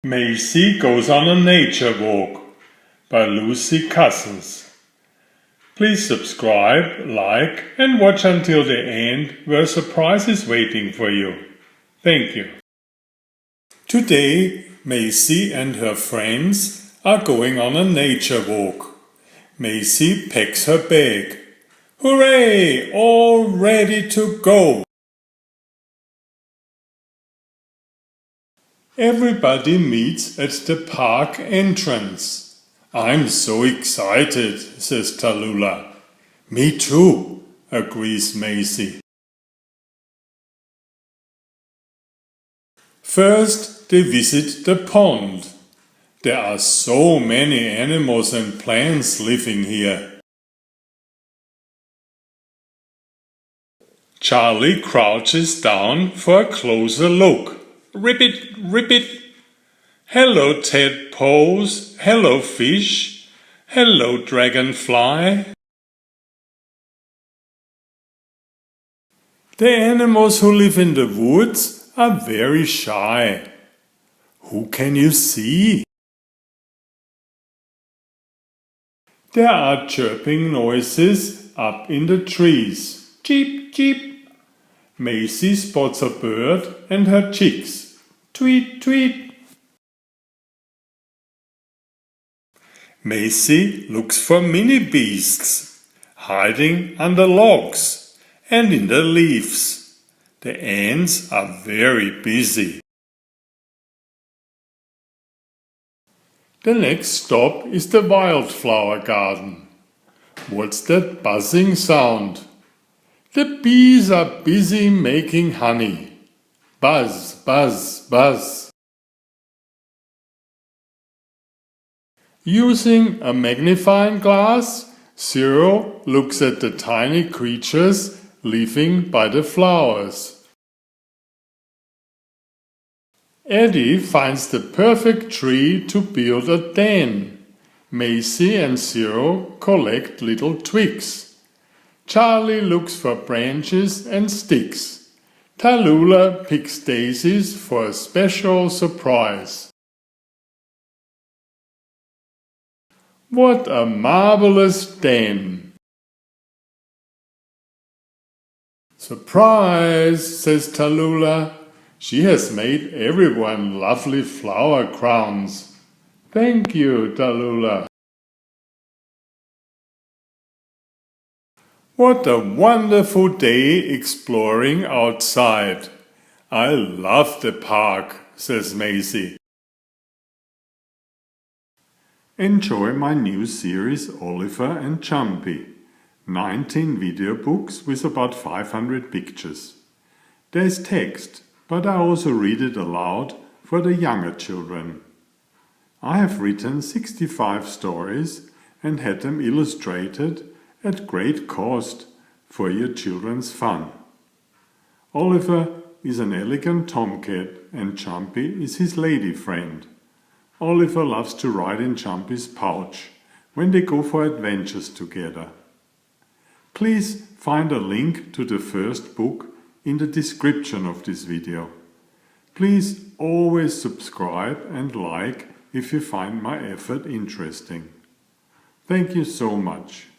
Maisy Goes on a Nature Walk by Lucy Cousins. Please subscribe, like and watch until the end where a surprise is waiting for you. Thank you. Today, Maisy and her friends are going on a nature walk. Maisy packs her bag. Hooray! All ready to go! Everybody meets at the park entrance. I'm so excited, says Tallulah. Me too, agrees Maisy. First, they visit the pond. There are so many animals and plants living here. Charlie crouches down for a closer look. Ribbit, ribbit. Hello tadpoles, hello fish, hello dragonfly. The animals who live in the woods are very shy. Who can you see? There are chirping noises up in the trees. Cheep, cheep. Maisy spots a bird and her chicks. Tweet, tweet. Maisy looks for mini beasts, hiding under logs and in the leaves. The ants are very busy. The next stop is the wildflower garden. What's that buzzing sound? The bees are busy making honey. Buzz, buzz, buzz. Using a magnifying glass, Cyril looks at the tiny creatures living by the flowers. Eddie finds the perfect tree to build a den. Maisy and Cyril collect little twigs. Charlie looks for branches and sticks. Tallulah picks daisies for a special surprise. What a marvelous den! Surprise, says Tallulah. She has made everyone lovely flower crowns. Thank you, Tallulah. What a wonderful day exploring outside. I love the park, says Maisy. Enjoy my new series Oliver and Jumpy. 19 video books with about 500 pictures. There is text, but I also read it aloud for the younger children. I have written 65 stories and had them illustrated at great cost for your children's fun. Oliver is an elegant tomcat and Jumpy is his lady friend. Oliver loves to ride in Jumpy's pouch when they go for adventures together. Please find a link to the first book in the description of this video. Please always subscribe and like if you find my effort interesting. Thank you so much.